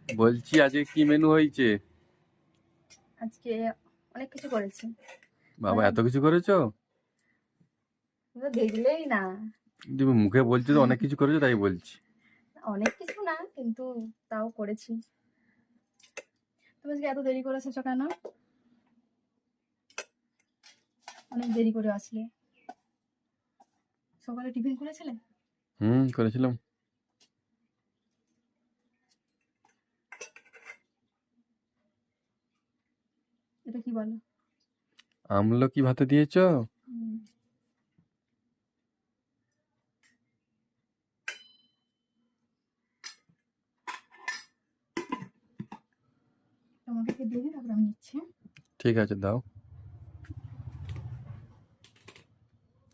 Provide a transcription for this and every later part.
বলছি আজকে কি মেনু হয়েছে? আজকে অনেক কিছু করেছি। বাবা, এত কিছু করেছো? তুমি তো দেখলেই না। তুমি মুখে বলছো তো অনেক কিছু করেছো, তাই বলছি। অনেক কিছু না, কিন্তু তাও করেছি। তুমি আজকে এত দেরি করে এসেছো কেন? অনেক দেরি করে আসলে। সকালে টিফিন করেছিলে? করেছিলাম। এটা কি বলো? আমলকি ভাতে দিয়েছো? হুম, তোমাকে দিয়ে দিই, তারপর আমি নিচ্ছি। ঠিক আছে, দাও।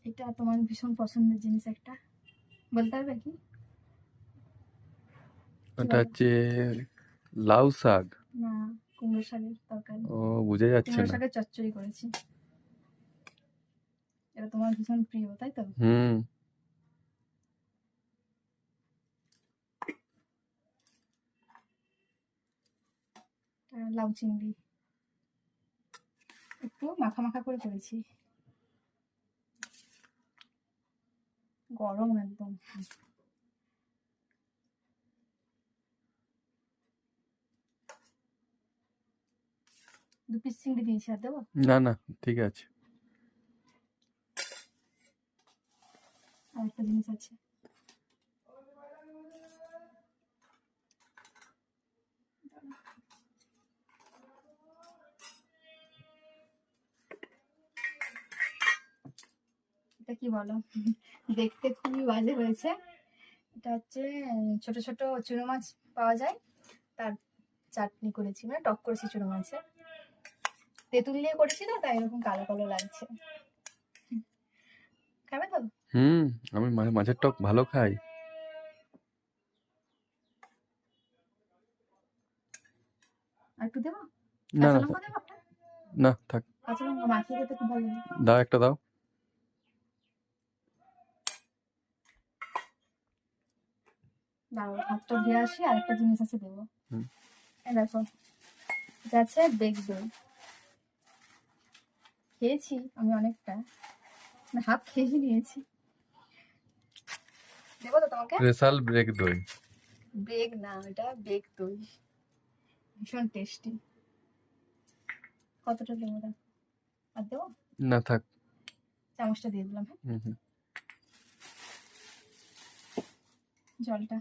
এটা তোমার ভীষণ পছন্দের জিনিস একটা, বলতে পারবে কি? ওটা হচ্ছে লাউ শাক। না, কুমড়ো শাকের তরকারি। ও, বুঝে যাচ্ছে কুমড়ো না। শাকের চচ্চড়ি করেছি। এটা তোমার ভীষণ প্রিয়, তাই তো? হুম। লাউ চিংড়ি একটু মাখা মাখা করে করেছি। গরম একদম। 2 পিস চিংড়ি দিয়েছি, আর দেবো? না না, ঠিক আছে। আর একটা জিনিস আছে। এটা কি বলো? দেখতে খুবই বাজে হয়েছে। এটা হচ্ছে ছোট ছোট চুনো মাছ পাওয়া যায়, তার চাটনি করেছি, মানে টক করেছি চুনো মাছের। তেঁতুল দিয়ে করেছি তো, তাই এরকম কালো কালো লাগছে। খাবে তো? আমি মাছের টক ভালো খাই। আর একটু দেবো? না কাঁচা না, লঙ্কা দেবো একটা? না থাক। কাঁচা লঙ্কা মাখিয়ে খেতে খুব ভালো লাগে। দাও, একটা দাও। দাঁড়াও, হাতটা ধুয়ে আসি, আর একটা জিনিস আছে দেবো। হুম। এই দেখো, এটা আছে বেক দই। খেয়েছি আমি অনেকটা, মানে হাফ খেয়ে নিয়েছি। দেবো তো তোমাকে? স্পেশাল ব্রেক দই। বেক না, এটা বেক দই, ভীষণ টেস্টি। কতটা দেবো দেখো? আর দেবো? না থাক। চামচটা দিয়ে দিলাম। হ্যাঁ, হুম। জলটা